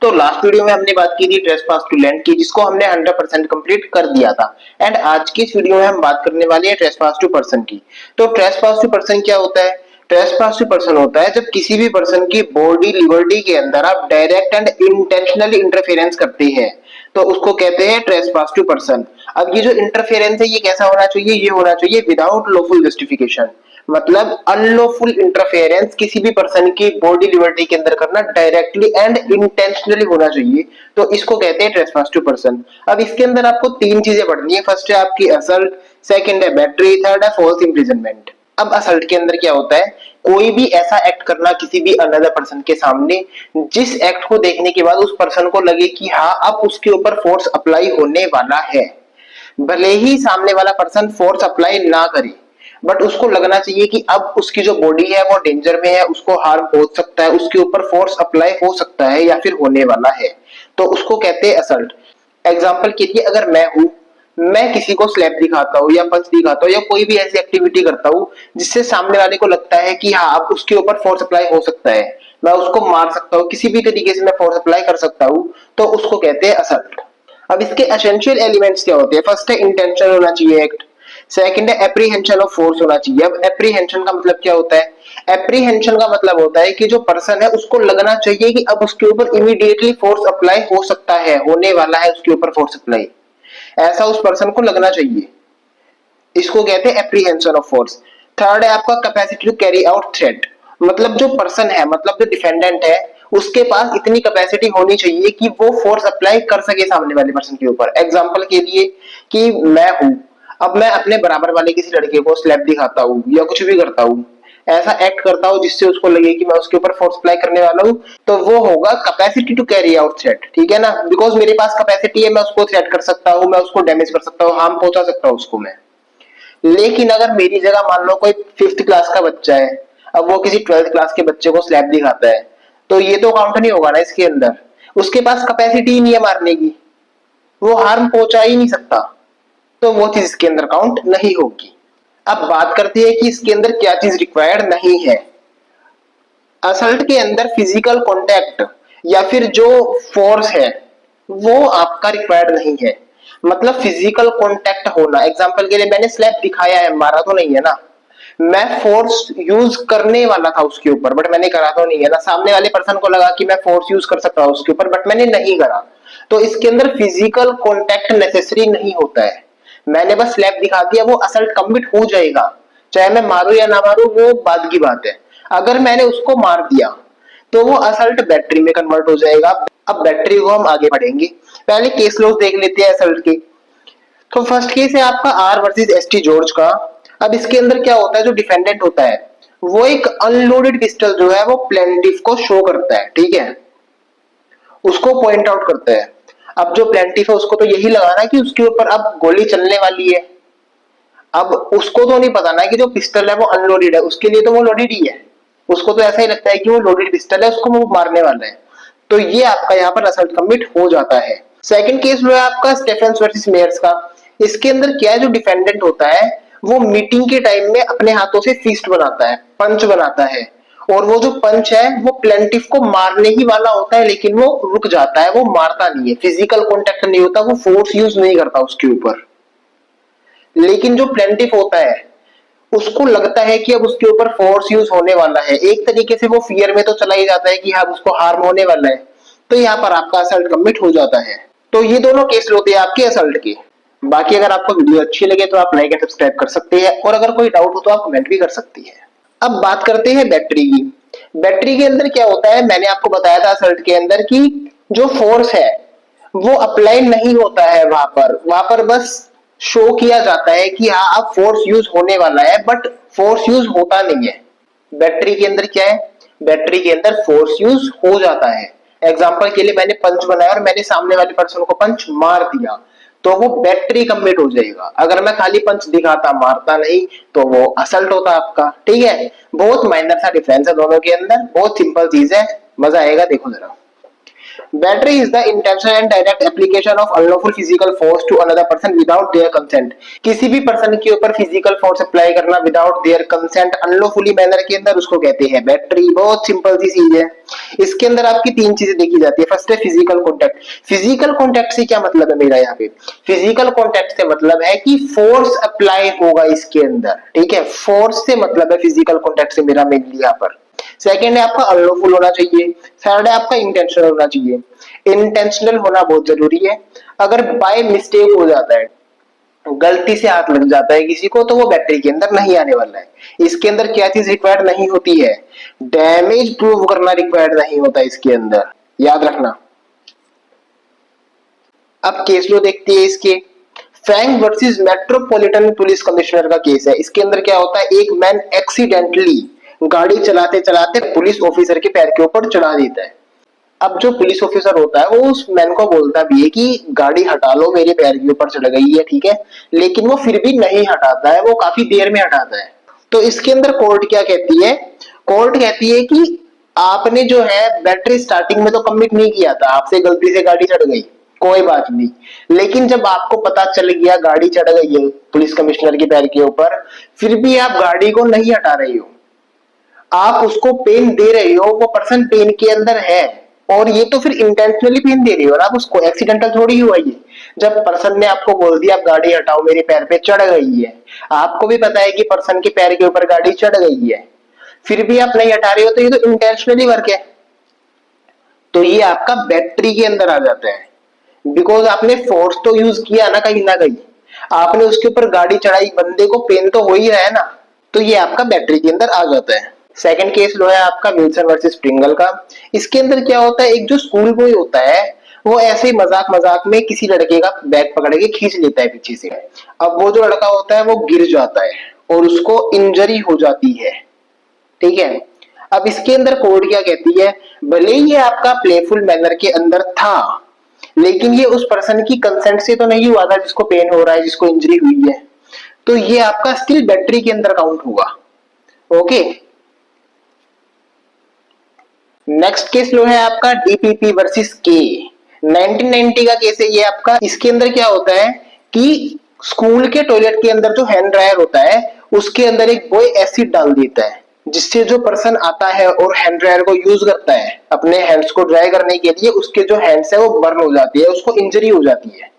तो last video में हमने बात की थी ट्रेसपास टू लैंड की, जिसको हमने 100% कंप्लीट कर दिया था। एंड आज की इस वीडियो में हम बात करने वाले हैं ट्रेसपास टू पर्सन की। तो ट्रेसपास टू पर्सन क्या होता है? ट्रेसपास टू पर्सन होता है जब किसी भी पर्सन की बॉडी लिबर्टी के अंदर आप डायरेक्ट एंड इंटेंशनली इंटरफेरेंस करते हैं, तो उसको कहते हैं ट्रेसपास टू पर्सन। अब ये जो इंटरफेरेंस है ये कैसा होना चाहिए? ये होना चाहिए विदाउट लॉफुल जस्टिफिकेशन, मतलब अनलॉफुल इंटरफेरेंस किसी भी पर्सन की बॉडी लिबर्टी के अंदर करना डायरेक्टली एंड इंटेंशनली होना चाहिए, तो इसको कहते हैं ट्रेसपास टू पर्सन। अब इसके अंदर आपको तीन चीजें पढ़नी है। फर्स्ट है आपकी असल्ट, सेकंड है बैटरी, थर्ड है फॉल्स इंप्रिजनमेंट। अब असल्ट के अंदर क्या होता है? कोई भी ऐसा एक्ट करना किसी भी अनदर पर्सन के सामने जिस एक्ट को देखने के बाद उस पर्सन को लगे कि हाँ अब उसके ऊपर फोर्स अप्लाई होने वाला है, भले ही सामने वाला पर्सन फोर्स अप्लाई ना करे, बट उसको लगना चाहिए कि अब उसकी जो बॉडी है वो डेंजर में है, उसको हार्म हो सकता है, उसके ऊपर फोर्स अप्लाई हो सकता है या फिर होने वाला है, तो उसको कहते हैं असल्ट। एग्जांपल के लिए अगर मैं किसी को स्लैप दिखाता हूँ या पंच दिखाता हूँ या कोई भी ऐसी एक्टिविटी करता हूँ जिससे सामने वाले को लगता है कि हाँ अब उसके ऊपर फोर्स अप्लाई हो सकता है, मैं उसको मार सकता हूँ, किसी भी तरीके से मैं फोर्स अप्लाई कर सकता हूँ, तो उसको कहते हैं असल्ट। अब इसके एसेंशियल एलिमेंट्स क्या होते हैं? फर्स्ट है इंटेंशन होना चाहिए एक्ट, सेकंड है एप्रीहेंशन ऑफ फोर्स होना चाहिए। अब एप्रीहेंशन का मतलब क्या होता है? एप्रीहेंशन का मतलब होता है कि जो पर्सन है उसको लगना चाहिए कि अब उसके ऊपर इमीडिएटली फोर्स अप्लाई हो सकता है, होने वाला है उसके ऊपर फोर्स अप्लाई, ऐसा उस पर्सन को लगना चाहिए, इसको कहते हैं एप्रीहेंशन ऑफ फोर्स। थर्ड है आपका capacity to carry out threat, मतलब जो पर्सन है, मतलब जो डिफेंडेंट है, उसके पास इतनी कैपेसिटी होनी चाहिए कि वो फोर्स अप्लाई कर सके सामने वाले पर्सन के ऊपर। एग्जांपल के लिए कि मैं हूं, अब मैं अपने बराबर वाले किसी लड़के को स्लैप दिखाता हूँ या कुछ भी करता हूँ, ऐसा एक्ट करता हूँ जिससे उसको लगे कि मैं उसके ऊपर फोर्स अप्लाई करने वाला हूँ, तो वो होगा capacity to carry out threat, ठीक है ना? बिकॉज मेरे पास कैपेसिटी है, मैं उसको थ्रेट कर सकता हूँ, मैं उसको डैमेज कर सकता हूँ, हार्म पहुंचा सकता हूँ उसको मैं। लेकिन अगर मेरी जगह मान लो कोई 5th क्लास का बच्चा है, अब वो किसी 12th क्लास के बच्चे को स्लैप दिखाता है, तो ये तो काउंट नहीं होगा ना इसके अंदर, उसके पास कैपेसिटी ही नहीं है मारने की, वो हार्म पहुंचा ही नहीं सकता, तो वो चीज इसके अंदर काउंट नहीं होगी। अब बात करते हैं कि इसके अंदर क्या चीज रिक्वायर्ड नहीं है। असल्ट के अंदर फिजिकल कांटेक्ट या फिर जो फोर्स है वो आपका रिक्वायर्ड नहीं है, मतलब फिजिकल कांटेक्ट होना। एग्जांपल के लिए मैंने स्लैप दिखाया है, मारा तो नहीं है ना, मैं फोर्स यूज करने वाला था उसके ऊपर बट मैंने करा तो नहीं है ना, सामने वाले पर्सन को लगा कि मैं फोर्स यूज कर सकता हूं उसके ऊपर बट मैंने नहीं करा, तो इसके अंदर फिजिकल कांटेक्ट नेसेसरी नहीं होता है, मैंने बस स्लैप दिखा दिया, वो असल्ट कमिट हो जाएगा, चाहे मैं मारू या ना मारू वो बाद की बात है। अगर मैंने उसको मार दिया तो वो असल्ट बैटरी में कन्वर्ट हो जाएगा। अब बैटरी को हम आगे बढ़ेंगे, पहले केस लॉज देख लेते हैं असल्ट के। तो फर्स्ट केस है आपका आर वर्सेस एसटी जॉर्ज का। अब इसके अंदर क्या होता है, जो डिफेंडेंट होता है वो एक अनलोडेड पिस्टल जो है वो प्लेंटिफ को शो करता है, ठीक है, उसको पॉइंट आउट करता है। अब जो प्लेंटिफ है उसको तो यही लगाना कि उसके ऊपर अब गोली चलने वाली है, अब उसको तो नहीं पता ना कि जो पिस्टल है वो अनलोडेड है, उसके लिए तो वो लोडेड ही है, उसको तो ऐसा ही लगता है कि वो लोडेड पिस्टल है, उसको वो मारने वाला है, तो ये आपका यहाँ पर असल्ट कमिट हो जाता है। सेकंड केस जो है आपका स्टेफेंस वर्सेस मेयर्स का। इसके अंदर क्या है, जो डिफेंडेंट होता है वो मीटिंग के टाइम में अपने हाथों से फिस्ट बनाता है, पंच बनाता है, और वो जो पंच है वो प्लेंटिफ को मारने ही वाला होता है, लेकिन वो रुक जाता है, वो मारता नहीं है, फिजिकल कांटेक्ट नहीं होता, वो फोर्स यूज नहीं करता उसके ऊपर। लेकिन जो प्लेंटिफ होता है उसको लगता है कि अब उसके ऊपर फोर्स यूज होने वाला है, एक तरीके से वो फियर में तो चला ही जाता है कि हाँ उसको हार्म होने वाला है, तो यहाँ पर आपका असल्ट कमिट हो जाता है। तो ये दोनों केस होते हैं आपके असल्ट के। बाकी अगर आपको वीडियो अच्छी लगे तो आप लाइक एंड सब्सक्राइब कर सकते हैं, और अगर कोई डाउट हो तो आप कमेंट भी कर सकती है। अब बात करते हैं बैटरी की। बैटरी के अंदर क्या होता है, मैंने आपको बताया था असल्ट के अंदर कि जो फोर्स है वो अप्लाई नहीं होता है, वहां पर बस शो किया जाता है कि हाँ अब फोर्स यूज होने वाला है, बट फोर्स यूज होता नहीं है। बैटरी के अंदर क्या है, बैटरी के अंदर फोर्स यूज हो जाता है। एग्जांपल के लिए मैंने पंच बनाया और मैंने सामने वाले पर्सन को पंच मार दिया, तो वो बैटरी कमिट हो जाएगा। अगर मैं खाली पंच दिखाता मारता नहीं तो वो असल्ट होता आपका, ठीक है। बहुत माइनर सा डिफरेंस है दोनों के अंदर, बहुत सिंपल चीज है, मजा आएगा, देखो जरा। Battery is the intentional and direct application of unlawful physical force to another person without their consent। किसी भी पर्सन के ऊपर फिजिकल फोर्स अप्लाई करना without their consent unlawfully manner के अंदर, उसको कहते हैं बैटरी। बहुत सिंपल सी चीज है। इसके अंदर आपकी तीन चीजें देखी जाती है। फर्स्ट है फिजिकल कॉन्टैक्ट। फिजिकल कॉन्टैक्ट से क्या मतलब है मेरा यहाँ पे, फिजिकल कॉन्टैक्ट से मतलब है कि फोर्स अप्लाई होगा इसके अंदर, ठीक है, फोर्स से मतलब है फिजिकल कॉन्टैक्ट से मेरा मेनली यहाँ पर। सेकंड है आपका अनलॉफुल होना चाहिए। थर्ड है आपका इंटेंशनल होना चाहिए। इंटेंशनल होना बहुत जरूरी है। अगर बाय मिस्टेक हो जाता है, गलती से हाथ लग जाता है किसी को, तो वो बैटरी के अंदर नहीं आने वाला है। इसके अंदर क्या चीज रिक्वायर्ड नहीं होती है, डैमेज प्रूव करना रिक्वायर्ड नहीं होता इसके अंदर, याद रखना। अब केस लो देखते हैं इसके। Frank versus metropolitan police commissioner का केस है। इसके अंदर क्या होता है, एक मैन एक्सीडेंटली गाड़ी चलाते चलाते पुलिस ऑफिसर के पैर के ऊपर चढ़ा देता है। अब जो पुलिस ऑफिसर होता है वो उस मैन को बोलता भी है कि गाड़ी हटा लो, मेरे पैर के ऊपर चढ़ गई है, ठीक है, लेकिन वो फिर भी नहीं हटाता है, वो काफी देर में हटाता है। तो इसके अंदर कोर्ट क्या कहती है, कोर्ट कहती है कि आपने जो है बैटरी स्टार्टिंग में तो कमिट नहीं किया था, आपसे गलती से गाड़ी चढ़ गई, कोई बात नहीं, लेकिन जब आपको पता चल गया गाड़ी चढ़ गई है पुलिस कमिश्नर के पैर के ऊपर, फिर भी आप गाड़ी को नहीं हटा रहे हो, आप उसको पेन दे रहे हो, वो पर्सन पेन के अंदर है, और ये तो फिर इंटेंशनली पेन दे रहे हो ना आप उसको, एक्सीडेंटल थोड़ी हुआ ये। जब पर्सन ने आपको बोल दिया आप गाड़ी हटाओ मेरे पैर पे चढ़ गई है, आपको भी पता है कि पर्सन के पैर के ऊपर गाड़ी चढ़ गई है, फिर भी आप नहीं हटा रहे हो, तो ये तो इंटेंशनली वर्क है। तो ये आपका बैटरी के अंदर आ जाता है, बिकॉज आपने फोर्स तो यूज किया ना कहीं ना कहीं, आपने उसके ऊपर गाड़ी चढ़ाई, बंदे को पेन तो हो ही रहा है ना, तो ये आपका बैटरी के अंदर आ जाता है। सेकंड केस लो है आपका विल्सन वर्सेस प्रिंगल का। इसके अंदर क्या होता है, एक जो स्कूल बॉय होता है वो ऐसे ही मजाक मजाक में किसी लड़के का बैग पकड़ के खींच लेता है पीछे से। अब वो जो लड़का होता है वो गिर जाता है और उसको इंजरी हो जाती है, ठीक है। अब इसके अंदर कोर्ट क्या कहती है, भले ही ये आपका प्लेफुल मैनर के अंदर था, लेकिन ये उस पर्सन की कंसेंट से तो नहीं हुआ था जिसको पेन हो रहा है, जिसको इंजरी हुई है, तो ये आपका स्टिल बैटरी के अंदर काउंट होगा। ओके, नेक्स्ट केस लो है आपका डीपीपी वर्सेस के। 1990 का केस है ये आपका। इसके अंदर क्या होता है कि स्कूल के टॉयलेट के अंदर जो हैंड ड्रायर होता है उसके अंदर एक बॉय एसिड डाल देता है, जिससे जो पर्सन आता है और हैंड ड्रायर को यूज करता है अपने हैंड्स को ड्राई करने के लिए, उसके जो हैंड्स है वो बर्न हो जाती है, उसको इंजरी हो जाती है।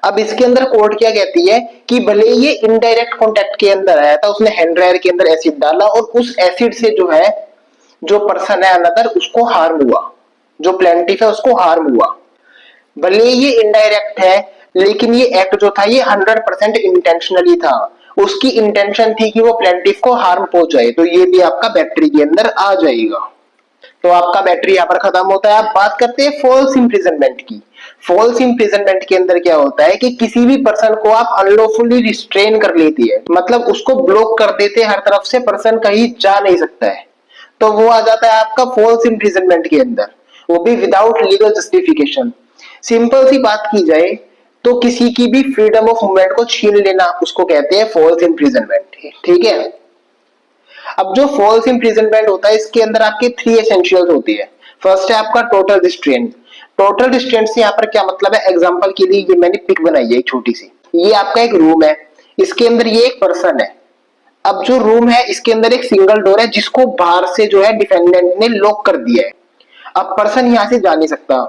अब इसके अंदर कोर्ट क्या कहती है कि भले ये इनडायरेक्ट कॉन्टेक्ट के अंदर आया था, उसने हैंड ड्रायर के अंदर एसिड डाला और उस एसिड से जो है जो पर्सन है अनदर उसको हार्म हुआ, जो प्लेंटिफ है उसको हार्म हुआ। भले ये इनडायरेक्ट है, लेकिन ये एक्ट जो था ये 100% इंटेंशनली था, उसकी इंटेंशन थी कि वो प्लेंटिफ को हार्म पहुंचाए, तो ये भी आपका बैटरी के अंदर आ जाएगा। तो आपका बैटरी यहाँ पर खत्म होता है। अब बात करते हैं फॉल्स इंप्रिजनमेंट की। फॉल्स इंप्रिजनमेंट के अंदर क्या होता है कि किसी भी पर्सन को आप अनलॉफुली रिस्ट्रेन कर लेती है, मतलब उसको ब्लॉक कर देते हैं हर तरफ से, पर्सन कहीं जा नहीं सकता है, तो वो आ जाता है आपका फॉल्स इंप्रिजनमेंट के अंदर, वो भी विदाउट लीगल जस्टिफिकेशन। सिंपल सी बात की जाए तो किसी की भी फ्रीडम ऑफ मूवमेंट को छीन लेना उसको कहते हैं फॉल्स इंप्रिजनमेंट, ठीक है। अब जो फॉल्स इंप्रिजनमेंट होता है इसके अंदर आपके थ्री एसेंशियल्स होती है। फर्स्ट है आपका टोटल रिस्ट्रेंट। टोटल रिस्ट्रेंट से यहाँ पर क्या मतलब है, एग्जांपल के लिए ये मैंने पिक बनाई है एक छोटी सी, ये आपका एक रूम है, इसके अंदर ये एक पर्सन है। अब जो रूम है इसके अंदर एक सिंगल डोर है जिसको बाहर से जो है डिफेंडेंट ने लॉक कर दिया है, अब पर्सन यहाँ से जा नहीं सकता,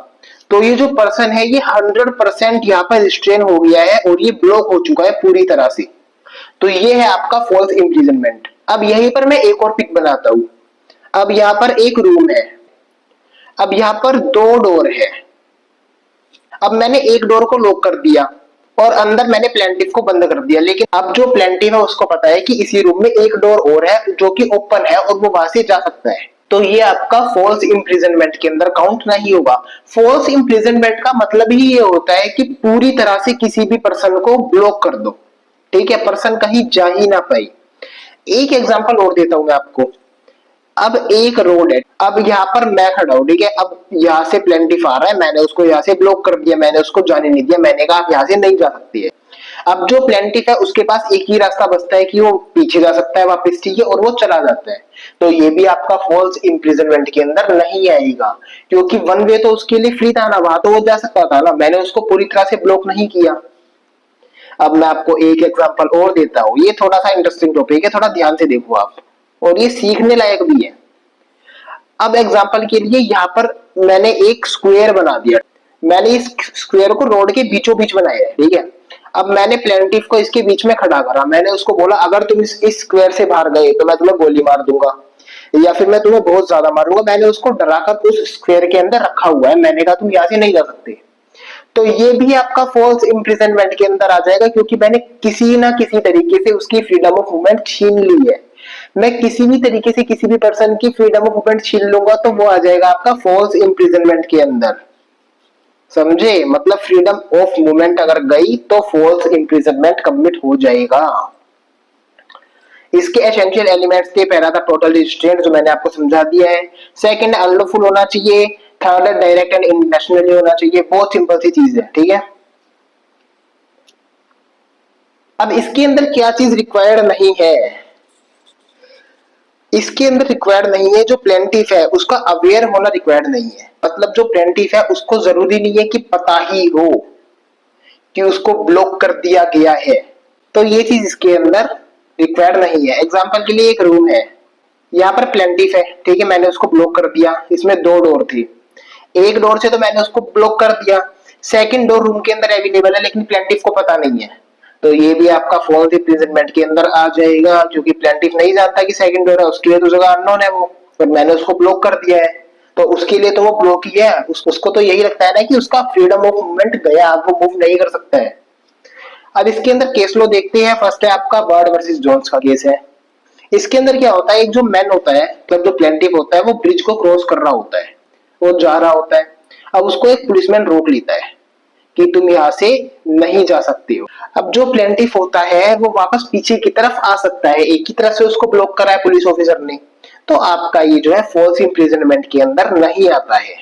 तो ये जो पर्सन है ये 100% यहाँ पर रिस्ट्रेन हो गया है और ये ब्लॉक हो चुका है पूरी तरह से, तो ये है आपका फॉल्स इंप्रिजनमेंट। अब यहीं पर मैं एक और पिक बनाता हूं। अब यहाँ पर एक रूम है, अब यहाँ पर दो डोर है, अब मैंने एक डोर को लॉक कर दिया और अंदर मैंने प्लेंटिफ को बंद कर दिया, लेकिन अब जो प्लेंटिफ है उसको पता है कि इसी रूम में एक डोर और है जो कि ओपन है और वो वहां से जा सकता है, तो ये आपका फॉल्स इंप्रिजनमेंट के अंदर काउंट नहीं होगा। फॉल्स इंप्रिजनमेंट का मतलब ही ये होता है कि पूरी तरह से किसी भी पर्सन को ब्लॉक कर दो, ठीक है, पर्सन कहीं जा ही ना पाए। एक एग्जांपल और देता हूं मैं आपको। अब एक रोड है, अब यहाँ पर मैं खड़ा हूं, ठीक है, अब यहाँ से प्लेंटिफ आ रहा है, मैंने उसको यहाँ से ब्लॉक कर दिया, मैंने उसको जाने नहीं दिया, मैंने कहा आप यहाँ से नहीं जा सकती है। अब जो प्लेंटिफ है उसके पास एक ही रास्ता बचता है कि वो पीछे जा सकता है वापस, ठीक है, और वो चला जाता है, तो ये भी आपका फॉल्स इंप्रिजनमेंट के अंदर नहीं आएगा, क्योंकि वन वे तो उसके लिए फ्री था ना, वहां तो वो जा सकता था ना, मैंने उसको पूरी तरह से ब्लॉक नहीं किया। अब मैं आपको एक एग्जांपल और देता हूं, ये थोड़ा सा इंटरेस्टिंग टॉपिक है, थोड़ा ध्यान से देखो आप, और ये सीखने लायक भी है। अब एग्जांपल के लिए यहाँ पर मैंने एक स्क्वायर बना दिया, मैंने इस स्क्वायर को रोड के बीचों बीच बनाया है, ठीक है। अब मैंने प्लेंटिफ को इसके बीच में खड़ा करा, मैंने उसको बोला अगर तुम इस स्क्वायर से बाहर गए तो मैं तुम्हें गोली मार दूंगा या फिर मैं तुम्हें बहुत ज्यादा मारूंगा। मैंने उसको डराकर उस स्क्वायर के अंदर रखा हुआ है, मैंने कहा तुम यहाँ से नहीं जा सकते। तो ये भी आपका फॉल्स इम्प्रिजनमेंट के अंदर आ जाएगा, क्योंकि मैंने किसी ना किसी तरीके से उसकी फ्रीडम ऑफ मूवमेंट छीन ली है। मैं किसी भी तरीके से किसी भी पर्सन की फ्रीडम ऑफ मूवमेंट छीन लूंगा तो वो आ जाएगा आपका फॉल्स इम्प्रिजनमेंट के अंदर, समझे। मतलब फ्रीडम ऑफ मूवमेंट अगर गई तो फॉल्स इम्प्रिजनमेंट कमिट हो जाएगा। इसके एसेंशियल एलिमेंट्स थे, पहला था टोटल रिस्ट्रेंट जो मैंने आपको समझा दिया है, सेकंड अनलॉफुल होना चाहिए, थर्ड डायरेक्ट एंड इंटेंशनली होना चाहिए। बहुत सिंपल सी चीज है, ठीक है। अब इसके अंदर क्या चीज रिक्वायर्ड नहीं है, इसके अंदर रिक्वायर्ड नहीं है जो प्लेंटिफ है उसका अवेयर होना रिक्वायर्ड नहीं है। मतलब जो प्लेंटिफ है उसको जरूरी नहीं है कि पता ही हो कि उसको ब्लॉक कर दिया गया है, तो ये चीज इसके अंदर रिक्वायर्ड नहीं है। एग्जांपल के लिए एक रूम है, यहाँ पर प्लेंटिफ है, ठीक है, मैंने उसको ब्लॉक कर दिया, इसमें दो डोर थी, एक डोर से तो मैंने उसको ब्लॉक कर दिया, सेकंड डोर रूम के अंदर अवेलेबल है लेकिन प्लेंटिफ को पता नहीं है, तो ये भी आपका फॉल्स इम्प्रिजनमेंट के अंदर आ जाएगा, क्योंकि प्लेंटिफ नहीं जानता कि सेकंड डोर है, उसके लिए तो जगह अननोन है वो, पर मैंने उसको ब्लॉक कर दिया है तो उसके लिए तो वो ब्लॉक ही है। उसको तो यही लगता है ना कि उसका फ्रीडम ऑफ मूवमेंट गया, वो मूव नहीं कर सकता है। अब इसके अंदर केस लो देखते हैं। फर्स्ट है आपका बर्ड वर्सेस जोन्स का केस है। इसके अंदर क्या होता है, एक जो मैन होता है मतलब जो प्लेंटिफ होता है वो ब्रिज को क्रॉस कर रहा होता है, वो जा रहा होता है। अब उसको एक पुलिसमैन रोक लेता है कि तुम यहाँ से नहीं जा सकते हो। अब जो प्लेंटिफ होता है वो वापस पीछे की तरफ आ सकता है, एक ही तरफ से उसको ब्लॉक करा है पुलिस ऑफिसर ने, तो आपका ये जो है फॉल्स इम्प्रिजनमेंट के अंदर नहीं आता है,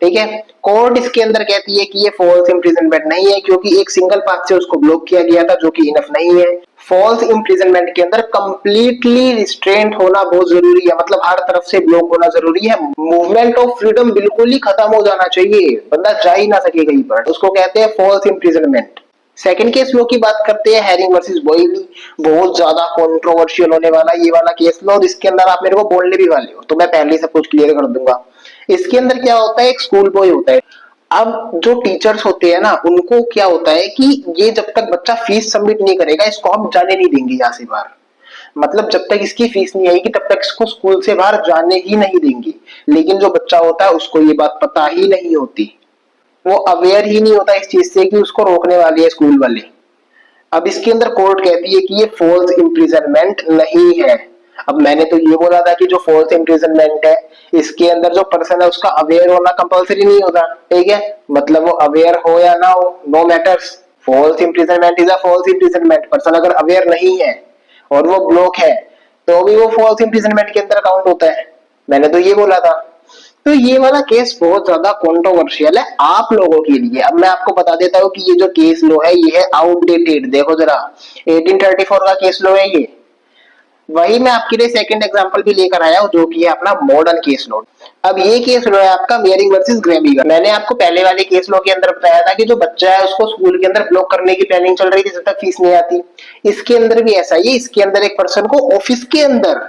ठीक है। कोर्ट इसके अंदर कहती है कि ये फॉल्स इम्प्रिजनमेंट नहीं है, क्योंकि एक सिंगल पाथ से उसको ब्लॉक किया गया था जो कि इनफ नहीं है। फॉल्स इम्प्रिजनमेंट के अंदर कंप्लीटली रिस्ट्रेंट होना बहुत जरूरी है, मतलब हर तरफ से ब्लॉक होना जरूरी है। मूवमेंट ऑफ फ्रीडम बिल्कुल ही खत्म हो जाना चाहिए, बंदा जा ही ना सके कहीं पर, उसको कहते हैं फॉल्स इम्प्रिजनमेंट। सेकंड केस लो की बात करते हैं, हैरिंग वर्सेस बॉयली। बहुत ज्यादा कंट्रोवर्शियल होने वाला ये वाला केस लो, और इसके अंदर आप मेरे को बोलने भी वाले हो तो मैं पहले ही सब कुछ क्लियर कर दूंगा। इसके अंदर क्या होता है, एक स्कूल बॉय होता है। अब जो टीचर्स होते हैं ना उनको क्या होता है कि ये जब तक बच्चा फीस सबमिट नहीं करेगा इसको हम जाने नहीं देंगे यहाँ से बाहर, मतलब जब तक इसकी फीस नहीं आएगी तब तक इसको स्कूल से बाहर जाने ही नहीं देंगे। लेकिन जो बच्चा होता है उसको ये बात पता ही नहीं होती, वो अवेयर ही नहीं होता इस चीज से कि उसको रोकने वाली है स्कूल वाले। अब इसके अंदर कोर्ट कहती है कि ये फॉल्स इम्प्रिजनमेंट नहीं है। अब मैंने तो ये बोला था कि जो फॉल्स इम्प्रिजनमेंट है इसके अंदर जो पर्सन है उसका अवेयर होना कंपलसरी नहीं होता, ठीक है। मतलब वो अवेयर हो या ना हो, no matters, false imprisonment is a false imprisonment. Person अगर अवेयर नहीं है और वो ब्लॉक है तो भी वो फॉल्स इम्प्रिजनमेंट के अंदर काउंट होता है, मैंने तो ये बोला था। तो ये वाला केस बहुत ज्यादा कंट्रोवर्शियल है आप लोगों के लिए। अब मैं आपको बता देता हूँ कि ये जो केस लो है ये है आउटडेटेड, देखो जरा 1834 का केस लो है ये। वही मैं आपके लिए सेकंड एग्जांपल भी लेकर आया हूँ जो कि है अपना मॉडर्न केस लो। अब ये केस लो है आपका मेयरिंग वर्सेस ग्रेमिगर। मैंने आपको पहले वाले केस लो के अंदर बताया था कि जो बच्चा है उसको स्कूल के अंदर ब्लॉक करने की प्लानिंग चल रही थी जब तक फीस नहीं आती। इसके अंदर भी ऐसा ही है, इसके अंदर एक पर्सन को ऑफिस के अंदर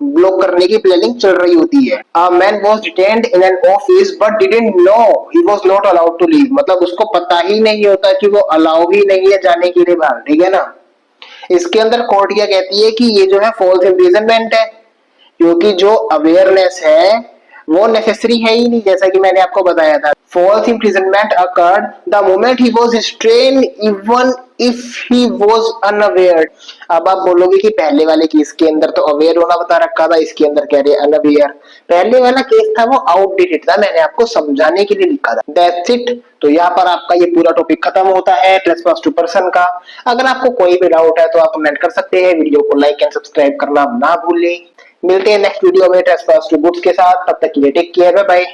ब्लॉक करने की प्लानिंग चल रही होती है। A man was detained in an office but didn't know he was not allowed to leave, मतलब उसको पता ही नहीं होता कि वो अलाउ ही नहीं है जाने के लिए बाहर, ठीक है ना। इसके अंदर कोर्ट क्या कहती है कि ये जो है फॉल्स इम्प्रिजनमेंट है, क्योंकि जो अवेयरनेस है वो नेसेसरी है ही नहीं, जैसा कि मैंने आपको बताया था। False imprisonment occurred the moment he was restrained even if he was unaware. अब आप बोलोगे कि पहले वाले केस के अंदर तो अवेयर होना बता रखा था, इसके अंदर कह रहे अनअवेयर। पहले वाला केस था वो आउटडेटेड था, मैंने आपको समझाने के लिए लिखा था, दैट्स इट। तो यहाँ पर आपका ये पूरा टॉपिक खत्म होता है ट्रेसपास टू पर्सन का। अगर आपको कोई भी डाउट है तो आप कमेंट कर सकते हैं, वीडियो को लाइक एंड सब्सक्राइब करना ना भूलें। मिलते हैं नेक्स्ट वीडियो में ट्रेसपास टू गुड्स के साथ, तब तक के लिए टेक केयर, बाय बाय।